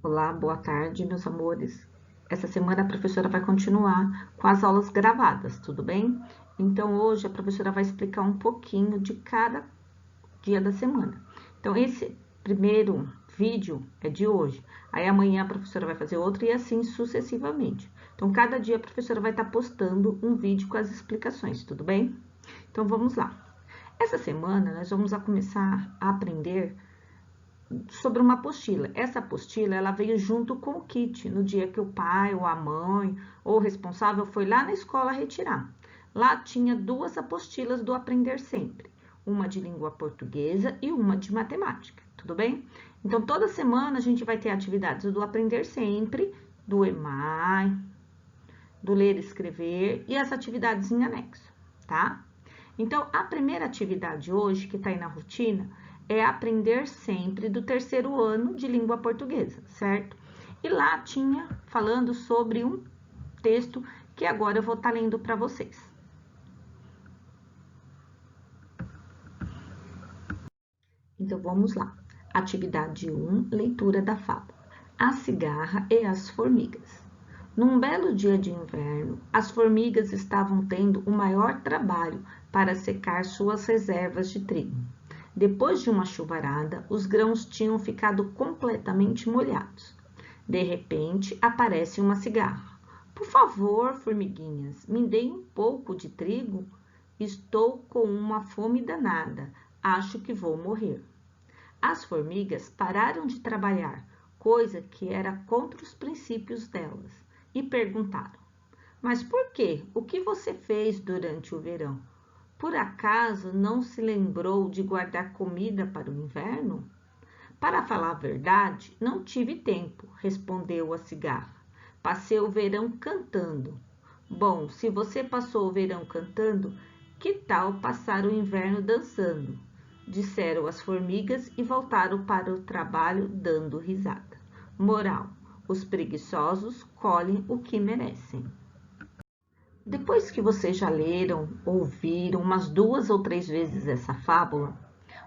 Olá, boa tarde, meus amores. Essa semana a professora vai continuar com as aulas gravadas, tudo bem? Então, hoje a professora vai explicar um pouquinho de cada dia da semana. Então, esse primeiro vídeo é de hoje. Aí, amanhã a professora vai fazer outro e assim sucessivamente. Então, cada dia a professora vai estar postando um vídeo com as explicações, tudo bem? Então, vamos lá. Essa semana, nós vamos começar a aprender sobre uma apostila. Essa apostila, ela veio junto com o kit, no dia que o pai ou a mãe ou o responsável foi lá na escola retirar. Lá tinha duas apostilas do Aprender Sempre, uma de língua portuguesa e uma de matemática, tudo bem? Então, toda semana a gente vai ter atividades do Aprender Sempre, do EMAI, do Ler e Escrever e as atividades em anexo, tá? Então, a primeira atividade hoje, que está aí na rotina, é Aprender Sempre do terceiro ano de língua portuguesa, certo? E lá tinha falando sobre um texto que agora eu vou estar lendo para vocês. Então, vamos lá. Atividade 1, leitura da fábula. A cigarra e as formigas. Num belo dia de inverno, as formigas estavam tendo o maior trabalho para secar suas reservas de trigo. Depois de uma chuvarada, os grãos tinham ficado completamente molhados. De repente, aparece uma cigarra. Por favor, formiguinhas, me deem um pouco de trigo. Estou com uma fome danada. Acho que vou morrer. As formigas pararam de trabalhar, coisa que era contra os princípios delas, e perguntaram: Mas por quê? O que você fez durante o verão? Por acaso não se lembrou de guardar comida para o inverno? Para falar a verdade, não tive tempo, respondeu a cigarra. Passei o verão cantando. Bom, se você passou o verão cantando, que tal passar o inverno dançando? Disseram as formigas e voltaram para o trabalho dando risada. Moral: os preguiçosos colhem o que merecem. Depois que vocês já leram, ouviram umas 2 ou 3 vezes essa fábula,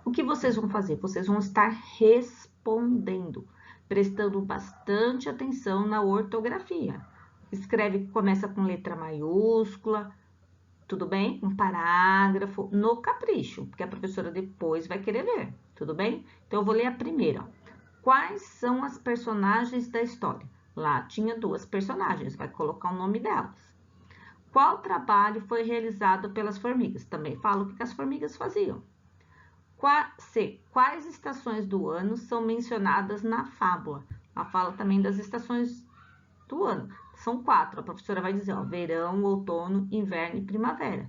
o que vocês vão fazer? Vocês vão estar respondendo, prestando bastante atenção na ortografia. Escreve, começa com letra maiúscula, tudo bem? Um parágrafo, no capricho, porque a professora depois vai querer ver, tudo bem? Então, eu vou ler a primeira. Quais são as personagens da história? Lá tinha 2 personagens, vai colocar o nome delas. Qual trabalho foi realizado pelas formigas? Também fala o que as formigas faziam. C. Quais estações do ano são mencionadas na fábula? Ela fala também das estações do ano. São 4. A professora vai dizer, ó, verão, outono, inverno e primavera.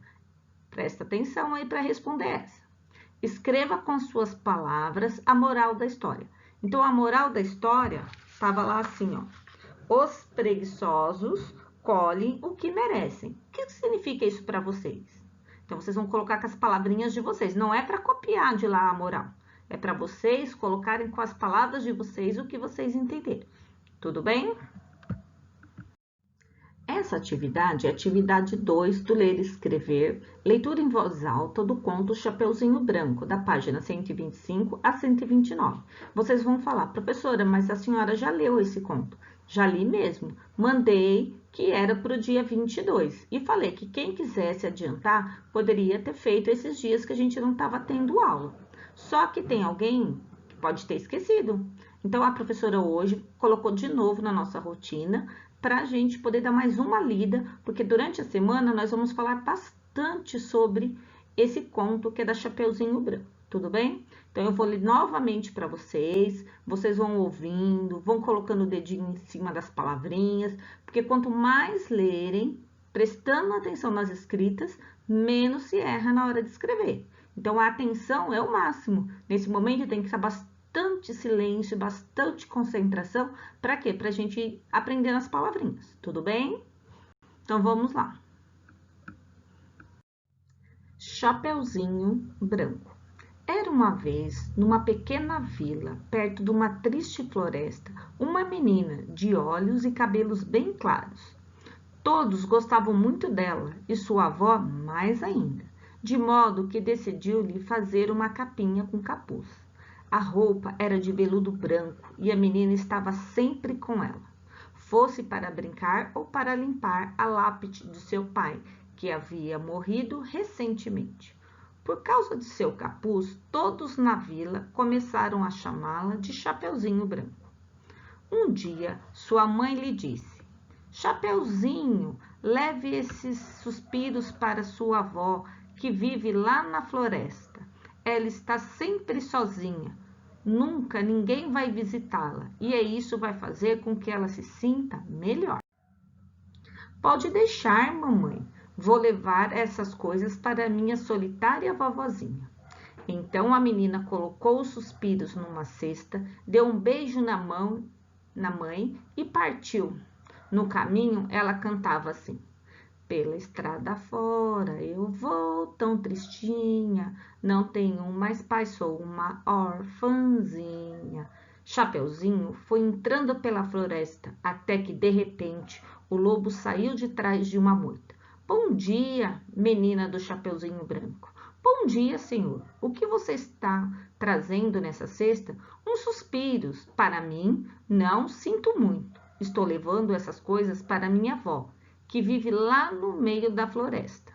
Presta atenção aí para responder essa. Escreva com suas palavras a moral da história. Então, a moral da história estava lá assim, ó. Os preguiçosos colhem o que merecem. O que significa isso para vocês? Então, vocês vão colocar com as palavrinhas de vocês. Não é para copiar de lá a moral. É para vocês colocarem com as palavras de vocês o que vocês entenderam. Tudo bem? Essa atividade é a atividade 2 do Ler e Escrever, leitura em voz alta do conto Chapeuzinho Branco, da página 125 a 129. Vocês vão falar, professora, mas a senhora já leu esse conto? Já li mesmo. Mandei que era para o dia 22 e falei que quem quisesse adiantar poderia ter feito esses dias que a gente não estava tendo aula. Só que tem alguém que pode ter esquecido. Então, a professora hoje colocou de novo na nossa rotina para a gente poder dar mais uma lida, porque durante a semana nós vamos falar bastante sobre esse conto que é da Chapeuzinho Branco, tudo bem? Então, eu vou ler novamente para vocês, vocês vão ouvindo, vão colocando o dedinho em cima das palavrinhas, porque quanto mais lerem, prestando atenção nas escritas, menos se erra na hora de escrever. Então, a atenção é o máximo. Nesse momento, tem que estar bastante silêncio, bastante concentração. Para quê? Para a gente aprender as palavrinhas, tudo bem? Então, vamos lá. Chapeuzinho Branco. Era uma vez, numa pequena vila, perto de uma triste floresta, uma menina de olhos e cabelos bem claros. Todos gostavam muito dela e sua avó mais ainda, de modo que decidiu lhe fazer uma capinha com capuz. A roupa era de veludo branco e a menina estava sempre com ela, fosse para brincar ou para limpar a lápide de seu pai, que havia morrido recentemente. Por causa de seu capuz, todos na vila começaram a chamá-la de Chapeuzinho Branco. Um dia, sua mãe lhe disse: Chapeuzinho, leve esses suspiros para sua avó, que vive lá na floresta. Ela está sempre sozinha. Nunca ninguém vai visitá-la, e isso vai fazer com que ela se sinta melhor. Pode deixar, mamãe. Vou levar essas coisas para minha solitária vovozinha. Então a menina colocou os suspiros numa cesta, deu um beijo na mãe e partiu. No caminho, ela cantava assim: Pela estrada fora eu vou tão tristinha, não tenho mais pai, sou uma orfanzinha. Chapeuzinho foi entrando pela floresta, até que, de repente, o lobo saiu de trás de uma moita. Bom dia, menina do Chapeuzinho Branco. Bom dia, senhor. O que você está trazendo nessa cesta? Uns suspiros. Para mim, não sinto muito. Estou levando essas coisas para minha avó, que vive lá no meio da floresta.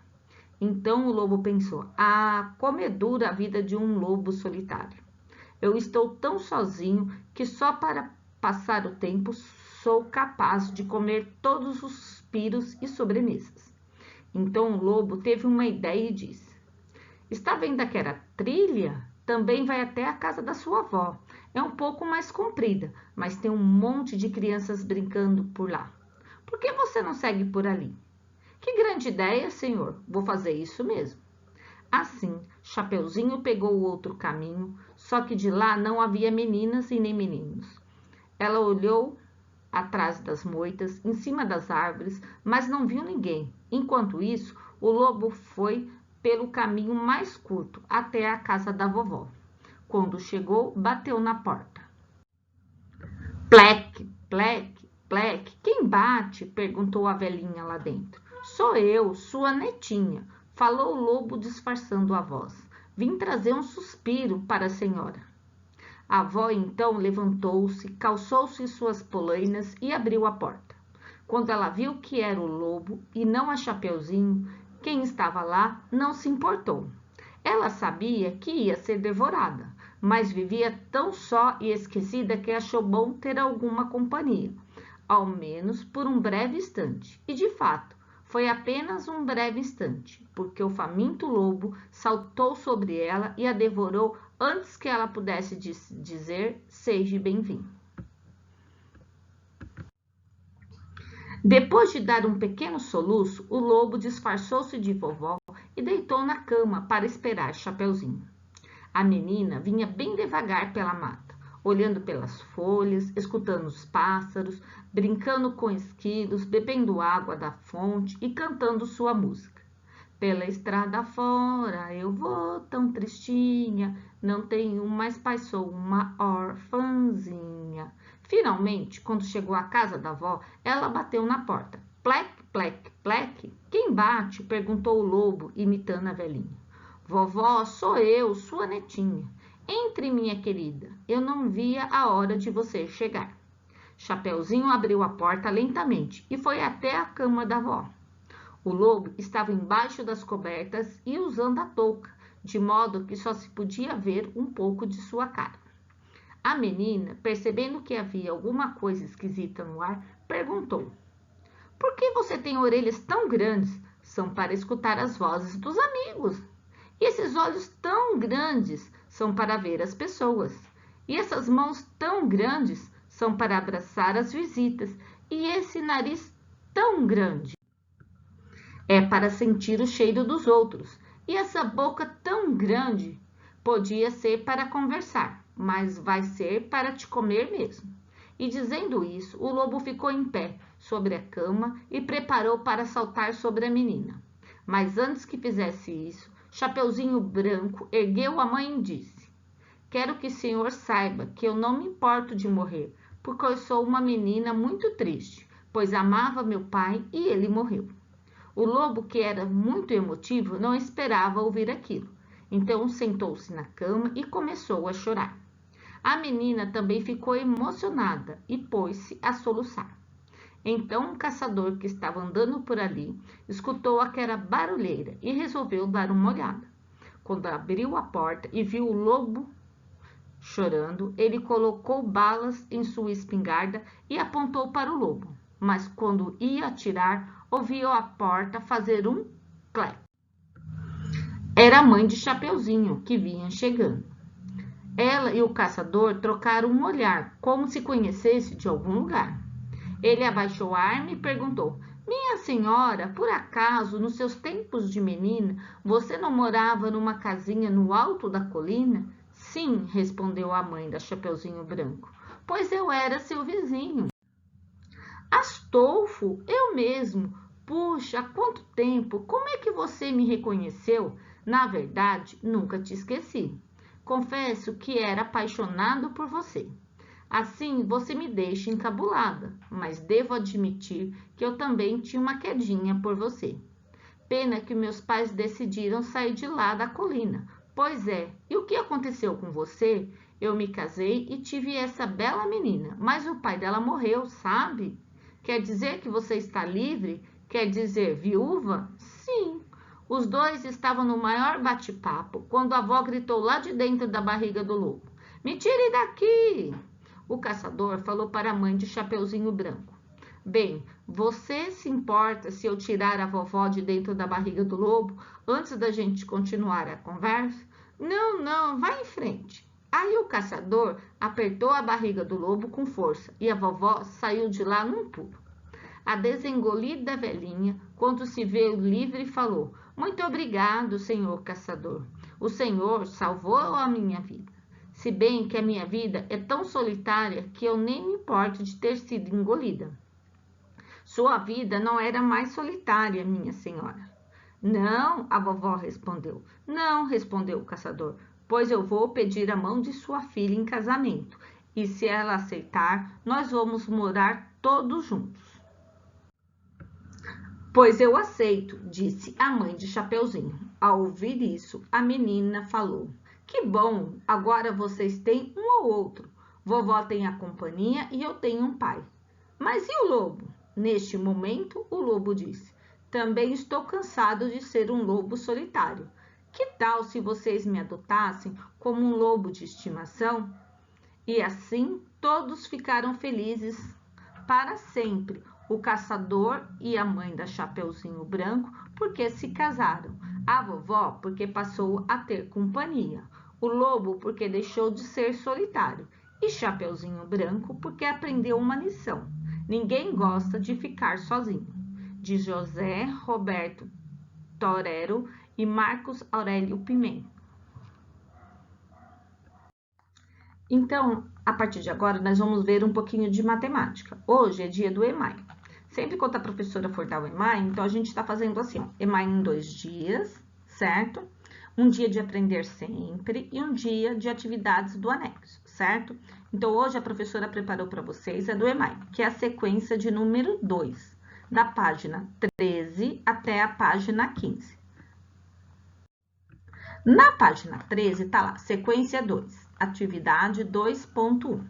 Então o lobo pensou: como é dura a vida de um lobo solitário. Eu estou tão sozinho que só para passar o tempo sou capaz de comer todos os suspiros e sobremesas. Então o lobo teve uma ideia e disse: Está vendo aquela trilha? Também vai até a casa da sua avó. É um pouco mais comprida, mas tem um monte de crianças brincando por lá. Por que você não segue por ali? Que grande ideia, senhor. Vou fazer isso mesmo. Assim, Chapeuzinho pegou o outro caminho, só que de lá não havia meninas e nem meninos. Ela olhou atrás das moitas, em cima das árvores, mas não viu ninguém. Enquanto isso, o lobo foi pelo caminho mais curto até a casa da vovó. Quando chegou, bateu na porta. Pleque, pleque, pleque. Quem bate? Perguntou a velhinha lá dentro. Sou eu, sua netinha, falou o lobo disfarçando a voz. Vim trazer um suspiro para a senhora. A avó então levantou-se, calçou-se suas polainas e abriu a porta. Quando ela viu que era o lobo e não a Chapeuzinho, quem estava lá não se importou. Ela sabia que ia ser devorada, mas vivia tão só e esquecida que achou bom ter alguma companhia, ao menos por um breve instante. E de fato, foi apenas um breve instante, porque o faminto lobo saltou sobre ela e a devorou antes que ela pudesse dizer: seja bem-vindo. Depois de dar um pequeno soluço, o lobo disfarçou-se de vovó e deitou na cama para esperar Chapeuzinho. A menina vinha bem devagar pela mata, olhando pelas folhas, escutando os pássaros, brincando com esquilos, bebendo água da fonte e cantando sua música. Pela estrada fora eu vou tão tristinha, não tenho mais pai, sou uma orfanzinha. Finalmente, quando chegou à casa da avó, ela bateu na porta. Pleque, pleque, pleque. Quem bate? Perguntou o lobo, imitando a velhinha. Vovó, sou eu, sua netinha. Entre, minha querida. Eu não via a hora de você chegar. Chapeuzinho abriu a porta lentamente e foi até a cama da avó. O lobo estava embaixo das cobertas e usando a touca, de modo que só se podia ver um pouco de sua cara. A menina, percebendo que havia alguma coisa esquisita no ar, perguntou: Por que você tem orelhas tão grandes? São para escutar as vozes dos amigos. E esses olhos tão grandes são para ver as pessoas. E essas mãos tão grandes são para abraçar as visitas. E esse nariz tão grande é para sentir o cheiro dos outros. E essa boca tão grande podia ser para conversar, mas vai ser para te comer mesmo. E dizendo isso, o lobo ficou em pé sobre a cama e preparou para saltar sobre a menina. Mas antes que fizesse isso, Chapeuzinho Branco ergueu a mãe e disse: Quero que o senhor saiba que eu não me importo de morrer, porque eu sou uma menina muito triste, pois amava meu pai e ele morreu. O lobo, que era muito emotivo, não esperava ouvir aquilo. Então sentou-se na cama e começou a chorar. A menina também ficou emocionada e pôs-se a soluçar. Então, um caçador que estava andando por ali escutou aquela barulheira e resolveu dar uma olhada. Quando abriu a porta e viu o lobo chorando, ele colocou balas em sua espingarda e apontou para o lobo. Mas quando ia atirar, ouviu a porta fazer um clec. Era a mãe de Chapeuzinho que vinha chegando. Ela e o caçador trocaram um olhar, como se conhecesse de algum lugar. Ele abaixou a arma e perguntou: Minha senhora, por acaso, nos seus tempos de menina, você não morava numa casinha no alto da colina? Sim, respondeu a mãe da Chapeuzinho Branco, pois eu era seu vizinho. Astolfo, eu mesmo. Puxa, há quanto tempo! Como é que você me reconheceu? Na verdade, nunca te esqueci. Confesso que era apaixonado por você. Assim, você me deixa encabulada, mas devo admitir que eu também tinha uma quedinha por você. Pena que meus pais decidiram sair de lá da colina. Pois é, e o que aconteceu com você? Eu me casei e tive essa bela menina, mas o pai dela morreu, sabe? Quer dizer que você está livre? Quer dizer viúva? Sim. Os dois estavam no maior bate-papo quando a avó gritou lá de dentro da barriga do lobo: Me tire daqui! O caçador falou para a mãe de Chapeuzinho Branco: Bem, você se importa se eu tirar a vovó de dentro da barriga do lobo antes da gente continuar a conversa? Não, não, vá em frente. Aí o caçador apertou a barriga do lobo com força e a vovó saiu de lá num pulo. A desengolida velhinha, quando se viu livre, falou: Muito obrigado, senhor caçador. O senhor salvou a minha vida. Se bem que a minha vida é tão solitária que eu nem me importo de ter sido engolida. Sua vida não era mais solitária, minha senhora. Não, a vovó respondeu. Não, respondeu o caçador, pois eu vou pedir a mão de sua filha em casamento. E se ela aceitar, nós vamos morar todos juntos. Pois eu aceito, disse a mãe de Chapeuzinho. Ao ouvir isso, a menina falou: Que bom, agora vocês têm um ao outro. Vovó tem a companhia e eu tenho um pai. Mas e o lobo? Neste momento, o lobo disse: Também estou cansado de ser um lobo solitário. Que tal se vocês me adotassem como um lobo de estimação? E assim todos ficaram felizes para sempre. O caçador e a mãe da Chapeuzinho Branco porque se casaram. A vovó porque passou a ter companhia. O lobo porque deixou de ser solitário. E Chapeuzinho Branco porque aprendeu uma lição. Ninguém gosta de ficar sozinho. De José Roberto Torero e Marcos Aurélio Pimenta. Então, a partir de agora, nós vamos ver um pouquinho de matemática. Hoje é dia do EMAI. Sempre quando a professora for dar o EMAI, então a gente está fazendo assim, ó, EMAI em 2 dias, certo? Um dia de aprender sempre e um dia de atividades do anexo, certo? Então, hoje a professora preparou para vocês a do EMAI, que é a sequência de número 2, da página 13 até a página 15. Na página 13 está lá, sequência 2. Atividade 2.1.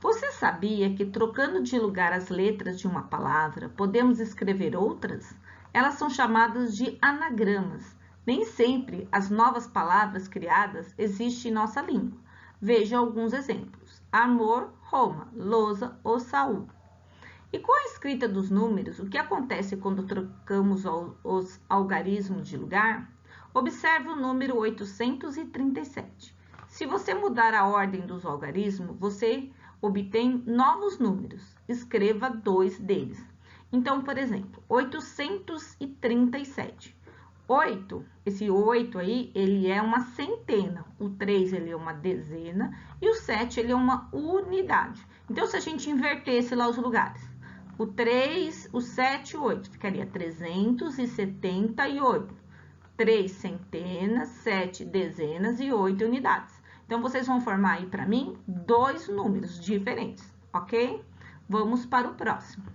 Você sabia que trocando de lugar as letras de uma palavra, podemos escrever outras? Elas são chamadas de anagramas. Nem sempre as novas palavras criadas existem em nossa língua. Veja alguns exemplos. Amor, Roma, lousa ou Saúl. E com a escrita dos números, o que acontece quando trocamos os algarismos de lugar? Observe o número 837. Se você mudar a ordem dos algarismos, você obtém novos números. Escreva 2 deles. Então, por exemplo, 837. 8, esse 8 aí, ele é uma centena. O 3, ele é uma dezena. E o 7, ele é uma unidade. Então, se a gente invertesse lá os lugares, o 3, o 7 e o 8, ficaria 378. 3 centenas, 7 dezenas e 8 unidades. Então, vocês vão formar aí para mim 2 números diferentes, ok? Vamos para o próximo.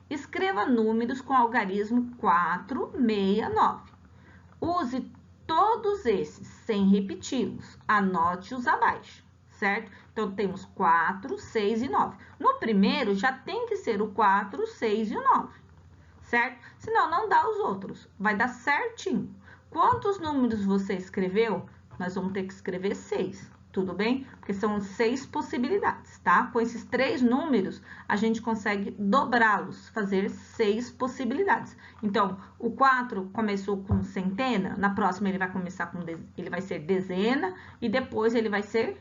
Escreva números com algarismo 469. Use todos esses sem repeti-los. Anote-os abaixo, certo? Então, temos 4, 6 e 9. No primeiro, já tem que ser o 4, 6 e o 9, certo? Senão, não dá os outros. Vai dar certinho. Quantos números você escreveu? Nós vamos ter que escrever 6, tudo bem? Porque são 6 possibilidades, tá? Com esses 3 números, a gente consegue dobrá-los, fazer 6 possibilidades. Então, o 4 começou com centena, na próxima ele vai começar com, ele vai ser dezena, e depois ele vai ser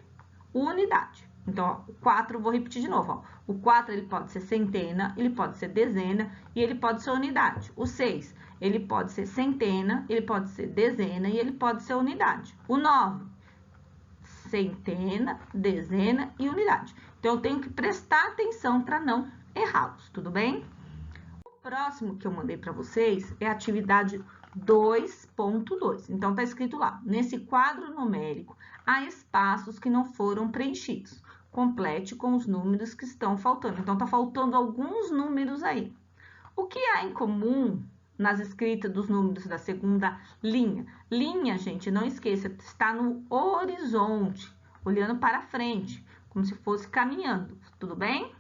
unidade. Então, ó, o 4, vou repetir de novo, ó. O 4, ele pode ser centena, ele pode ser dezena, e ele pode ser unidade. O 6, ele pode ser centena, ele pode ser dezena, e ele pode ser unidade. O 9, centena, dezena e unidade. Então, eu tenho que prestar atenção para não errá-los, tudo bem? O próximo que eu mandei para vocês é a atividade 2.2. Então, tá escrito lá, nesse quadro numérico, há espaços que não foram preenchidos. Complete com os números que estão faltando. Então, tá faltando alguns números aí. O que há em comum nas escritas dos números da segunda linha? Linha, gente, não esqueça, está no horizonte, olhando para frente, como se fosse caminhando, tudo bem?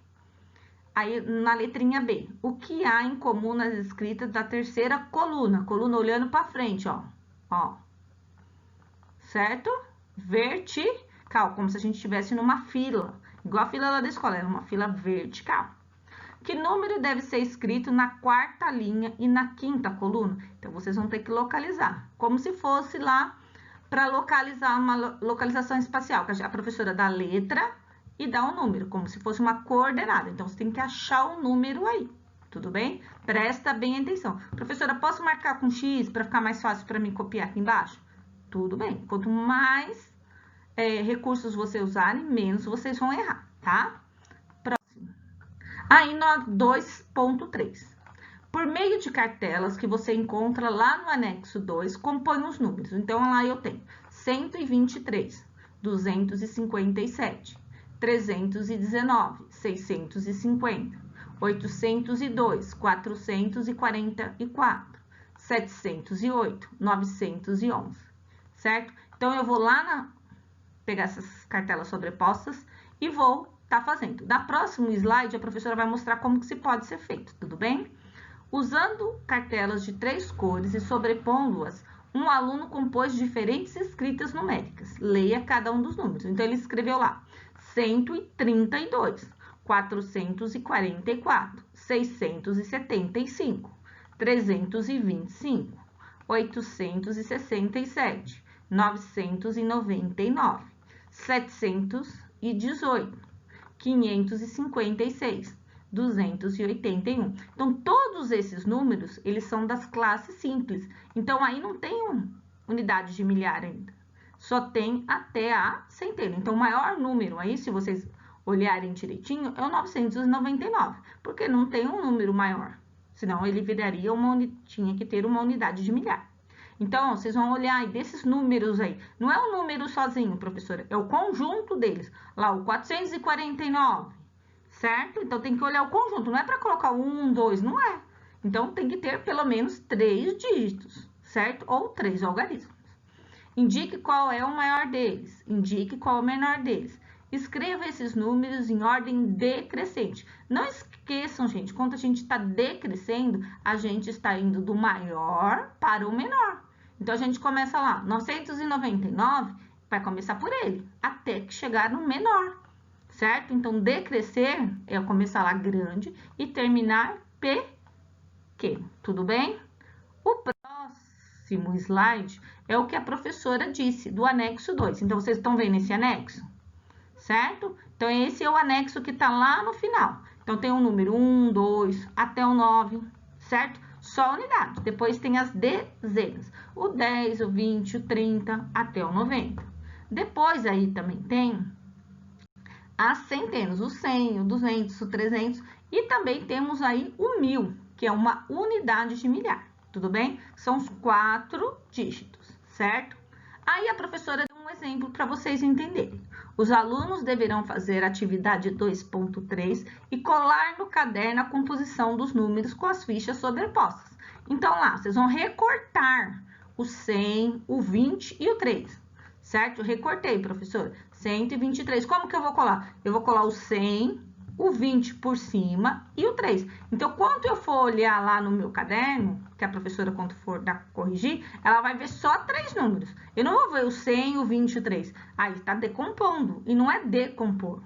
Aí, na letrinha B, o que há em comum nas escritas da terceira coluna? Coluna olhando para frente, ó. Ó. Certo? Vertical, como se a gente estivesse numa fila. Igual a fila lá da escola, era uma fila vertical. Que número deve ser escrito na quarta linha e na quinta coluna? Então, vocês vão ter que localizar. Como se fosse lá para localizar uma localização espacial, que a professora dá a letra e dá um número, como se fosse uma coordenada. Então, você tem que achar o número aí, tudo bem? Presta bem atenção. Professora, posso marcar com X para ficar mais fácil para mim copiar aqui embaixo? Tudo bem. Quanto mais recursos você usarem, menos vocês vão errar, tá? Próximo. Aí, no 2.3. Por meio de cartelas que você encontra lá no anexo 2, compõe os números. Então, lá eu tenho 123, 257, 319, 650, 802, 444, 708, 911, certo? Então, eu vou lá pegar essas cartelas sobrepostas e vou estar fazendo. Na próximo slide, a professora vai mostrar como que se pode ser feito, tudo bem? Usando cartelas de 3 cores e sobrepondo-as, um aluno compôs diferentes escritas numéricas. Leia cada um dos números. Então, ele escreveu lá 132, 444, 675, 325, 867, 999, 718, 556, 281. Então, todos esses números, eles são das classes simples. Então, aí não tem unidade de milhar ainda. Só tem até a centena. Então, o maior número aí, se vocês olharem direitinho, é o 999, porque não tem um número maior. Senão, ele viraria tinha que ter uma unidade de milhar. Então, vocês vão olhar aí desses números aí. Não é um número sozinho, professora, é o conjunto deles. Lá, o 449, certo? Então, tem que olhar o conjunto, não é para colocar 1, 2, não é. Então, tem que ter pelo menos 3 dígitos, certo? Ou 3 algarismos. Indique qual é o maior deles, indique qual é o menor deles. Escreva esses números em ordem decrescente. Não esqueçam, gente, quando a gente está decrescendo, a gente está indo do maior para o menor. Então, a gente começa lá, 999, vai começar por ele, até que chegar no menor, certo? Então, decrescer é começar lá grande e terminar pequeno, tudo bem? O próximo slide é o que a professora disse, do anexo 2. Então, vocês estão vendo esse anexo? Certo? Então, esse é o anexo que está lá no final. Então, tem o número 1, 2, até o 9, certo? Só unidade. Depois tem as dezenas. O 10, o 20, o 30, até o 90. Depois, aí também tem as centenas, o 100, o 200, o 300. E também temos aí o 1000, que é uma unidade de milhar. Tudo bem? São os 4 dígitos, certo? Aí, a professora deu um exemplo para vocês entenderem. Os alunos deverão fazer a atividade 2.3 e colar no caderno a composição dos números com as fichas sobrepostas. Então, lá, vocês vão recortar o 100, o 20 e o 3, certo? Eu recortei, professor. 123. Como que eu vou colar? Eu vou colar o 100, o 20 por cima e o 3. Então, quando eu for olhar lá no meu caderno, que a professora, quando for corrigir, ela vai ver só 3 números. Eu não vou ver o 100, o 20 e o 3. Aí, tá decompondo. E não é decompor,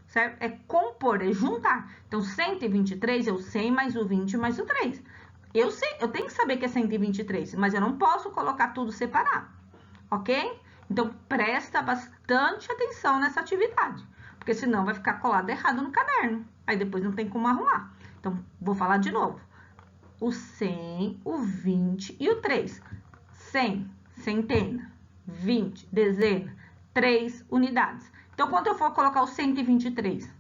certo? É compor, é juntar. Então, 123 é o 100 mais o 20 mais o 3. Eu sei, eu tenho que saber que é 123, mas eu não posso colocar tudo separado, ok? Então, presta bastante atenção nessa atividade, porque senão vai ficar colado errado no caderno. Aí depois não tem como arrumar. Então, vou falar de novo. O 100, o 20 e o 3. 100, centena. 20, dezena. 3, unidades. Então, quando eu for colocar o 123?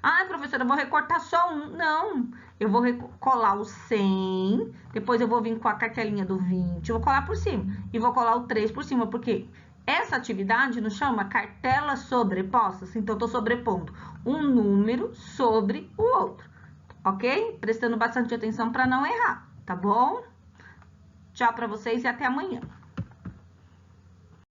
Ah, professora, eu vou recortar só um. Não, eu vou colar o 100, depois eu vou vir com a cartelinha do 20, eu vou colar por cima. E vou colar o 3 por cima, porque essa atividade nos chama cartelas sobrepostas. Então, eu tô sobrepondo um número sobre o outro, ok? Prestando bastante atenção para não errar, tá bom? Tchau para vocês e até amanhã.